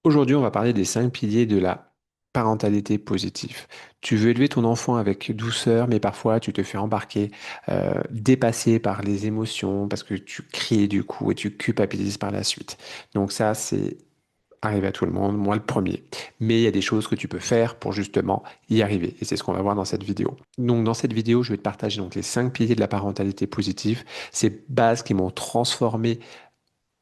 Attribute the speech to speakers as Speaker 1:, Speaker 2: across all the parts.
Speaker 1: Aujourd'hui, on va parler des 5 piliers de la parentalité positive. Tu veux élever ton enfant avec douceur, mais parfois tu te fais embarquer, dépasser par les émotions, parce que tu cries du coup et tu culpabilises par la suite. Donc ça, c'est arrivé à tout le monde, moi le premier. Mais il y a des choses que tu peux faire pour justement y arriver. Et c'est ce qu'on va voir dans cette vidéo. Donc dans cette vidéo, je vais te partager donc les 5 piliers de la parentalité positive, ces bases qui m'ont transformé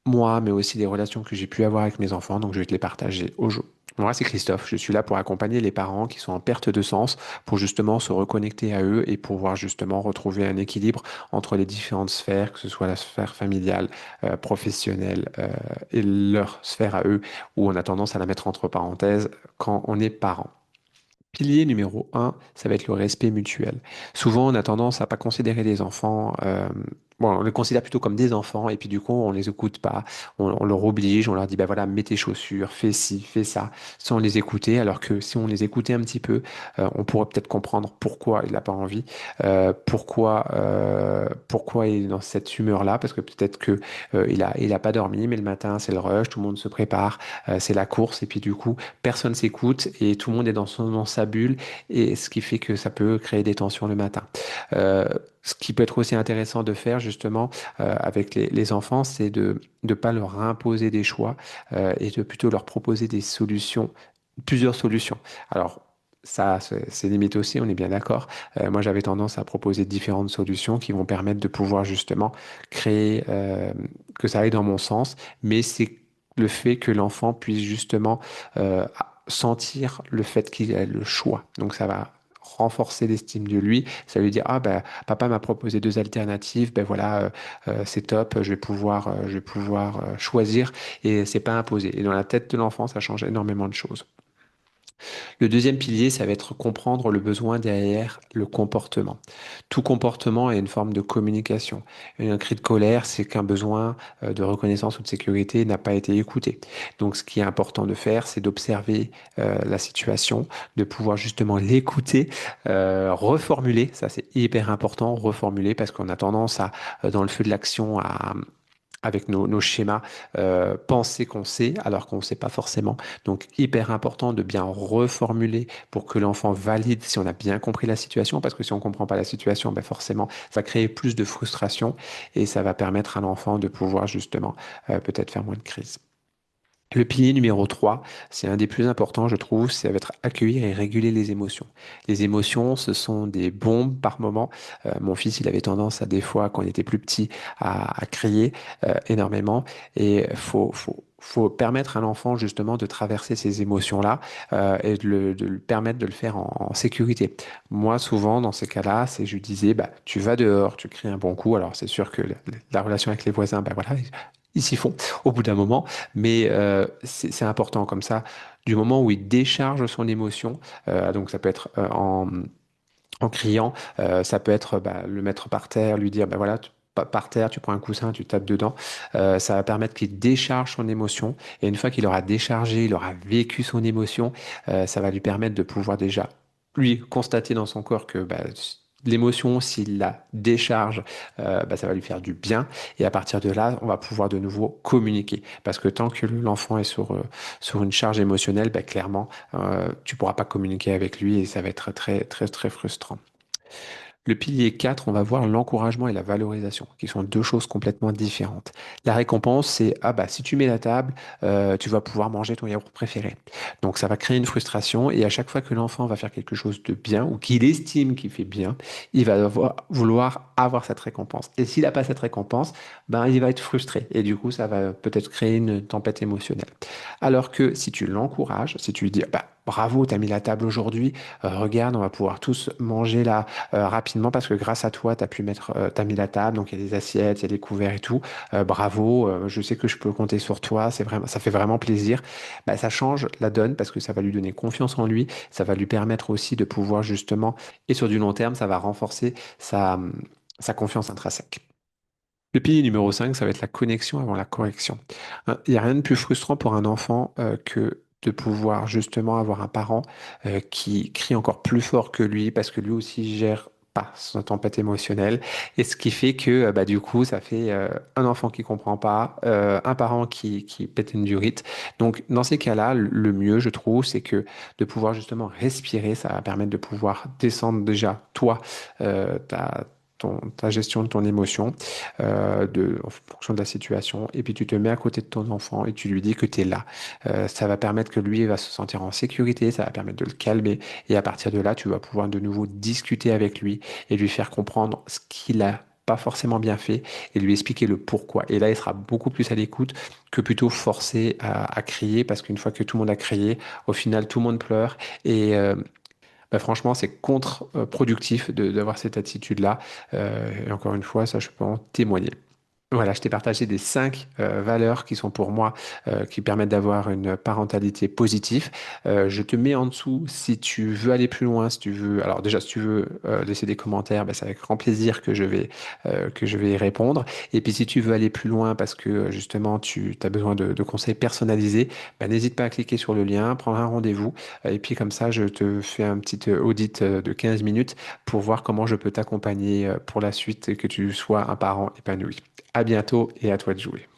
Speaker 1: moi, mais aussi les relations que j'ai pu avoir avec mes enfants. Donc, je vais te les partager aujourd'hui. Moi, c'est Christophe. Je suis là pour accompagner les parents qui sont en perte de sens, pour justement se reconnecter à eux et pouvoir justement retrouver un équilibre entre les différentes sphères, que ce soit la sphère familiale, professionnelle, et leur sphère à eux, où on a tendance à la mettre entre parenthèses quand on est parent. Pilier numéro un, ça va être le respect mutuel. Souvent, on a tendance à pas considérer les enfants, bon, on les considère plutôt comme des enfants, et puis du coup, on les écoute pas, on leur oblige, on leur dit, bah voilà, mets tes chaussures, fais ci, fais ça, sans les écouter, alors que si on les écoutait un petit peu, on pourrait peut-être comprendre pourquoi il n'a pas envie, pourquoi il est dans cette humeur-là, parce que peut-être que il a pas dormi, mais le matin, c'est le rush, tout le monde se prépare, c'est la course, et puis du coup, personne s'écoute et tout le monde est dans sa bulle, et ce qui fait que ça peut créer des tensions le matin. Ce qui peut être aussi intéressant de faire justement avec les enfants, c'est de ne pas leur imposer des choix, et de plutôt leur proposer des solutions, plusieurs solutions. Alors, ça, c'est limite aussi, on est bien d'accord. Moi, j'avais tendance à proposer différentes solutions qui vont permettre de pouvoir justement créer, que ça aille dans mon sens, mais c'est le fait que l'enfant puisse justement sentir le fait qu'il a le choix. Donc ça va renforcer l'estime de lui. Ça lui dire, ah ben papa m'a proposé deux alternatives, ben voilà, c'est top, je vais pouvoir choisir, et c'est pas imposé. Et dans la tête de l'enfant, ça change énormément de choses. Le deuxième pilier, ça va être comprendre le besoin derrière le comportement. Tout comportement est une forme de communication. Et un cri de colère, c'est qu'un besoin de reconnaissance ou de sécurité n'a pas été écouté. Donc, ce qui est important de faire, c'est d'observer la situation, de pouvoir justement l'écouter, reformuler. Ça, c'est hyper important, reformuler, parce qu'on a tendance à, dans le feu de l'action, avec nos schémas, penser qu'on sait alors qu'on ne sait pas forcément. Donc, hyper important de bien reformuler pour que l'enfant valide si on a bien compris la situation, parce que si on ne comprend pas la situation, ben forcément, ça va créer plus de frustration, et ça va permettre à l'enfant de pouvoir justement peut-être faire moins de crises. Le pilier numéro 3, c'est un des plus importants, je trouve, ça va être accueillir et réguler les émotions. Les émotions, ce sont des bombes par moment. Mon fils, il avait tendance à des fois, quand il était plus petit, à crier énormément. Et faut permettre à l'enfant justement de traverser ces émotions-là, et de le permettre de le faire en sécurité. Moi, souvent, dans ces cas-là, c'est je lui disais, bah, tu vas dehors, tu cries un bon coup. Alors, c'est sûr que la relation avec les voisins, bah voilà, ils s'y font au bout d'un moment, mais c'est important comme ça. Du moment où il décharge son émotion, donc ça peut être en criant, ça peut être bah, le mettre par terre, lui dire, bah voilà, par terre, tu prends un coussin, tu tapes dedans. Ça va permettre qu'il décharge son émotion. Et une fois qu'il aura déchargé, il aura vécu son émotion, ça va lui permettre de pouvoir déjà, lui, constater dans son corps que bah, l'émotion, s'il la décharge, bah, ça va lui faire du bien. Et à partir de là, on va pouvoir de nouveau communiquer. Parce que tant que l'enfant est sur une charge émotionnelle, bah, clairement, tu pourras pas communiquer avec lui, et ça va être très, très, très frustrant. Le pilier 4, on va voir l'encouragement et la valorisation, qui sont deux choses complètement différentes. La récompense, c'est, ah bah si tu mets la table, tu vas pouvoir manger ton yaourt préféré. Donc ça va créer une frustration, et à chaque fois que l'enfant va faire quelque chose de bien ou qu'il estime qu'il fait bien, il va vouloir avoir cette récompense. Et s'il n'a pas cette récompense, ben il va être frustré, et du coup ça va peut-être créer une tempête émotionnelle. Alors que si tu l'encourages, si tu lui dis, bah bravo, t'as mis la table aujourd'hui, regarde, on va pouvoir tous manger là rapidement, parce que grâce à toi, tu as pu mettre, t'as mis la table, donc il y a des assiettes, il y a des couverts et tout. Bravo, je sais que je peux compter sur toi, c'est vraiment, ça fait vraiment plaisir. Bah, ça change la donne, parce que ça va lui donner confiance en lui, ça va lui permettre aussi de pouvoir justement, et sur du long terme, ça va renforcer sa confiance intrinsèque. Le pilier numéro 5, ça va être la connexion avant la correction. Il n'y a rien de plus frustrant pour un enfant que de pouvoir justement avoir un parent qui crie encore plus fort que lui, parce que lui aussi gère pas sa tempête émotionnelle. Et ce qui fait que bah, du coup, ça fait un enfant qui comprend pas, un parent qui pète une durite. Donc, dans ces cas-là, le mieux, je trouve, c'est que de pouvoir justement respirer, ça va permettre de pouvoir descendre déjà, toi, ta gestion de ton émotion en fonction de la situation. Et puis, tu te mets à côté de ton enfant et tu lui dis que tu es là. Ça va permettre que lui va se sentir en sécurité, ça va permettre de le calmer. Et à partir de là, tu vas pouvoir de nouveau discuter avec lui et lui faire comprendre ce qu'il a pas forcément bien fait et lui expliquer le pourquoi. Et là, il sera beaucoup plus à l'écoute que plutôt forcé à crier parce qu'une fois que tout le monde a crié, au final, tout le monde pleure et bah, franchement, c'est contre-productif d'avoir cette attitude-là. Et encore une fois, ça, je peux en témoigner. Voilà, je t'ai partagé des 5 valeurs qui sont pour moi, qui permettent d'avoir une parentalité positive. Je te mets en dessous si tu veux aller plus loin, si tu veux. Alors déjà, si tu veux laisser des commentaires, ben, c'est avec grand plaisir que je vais y répondre. Et puis si tu veux aller plus loin parce que justement tu as besoin de conseils personnalisés, ben, n'hésite pas à cliquer sur le lien, prendre un rendez-vous. Et puis comme ça, je te fais un petit audit de 15 minutes pour voir comment je peux t'accompagner pour la suite et que tu sois un parent épanoui. À bientôt et à toi de jouer.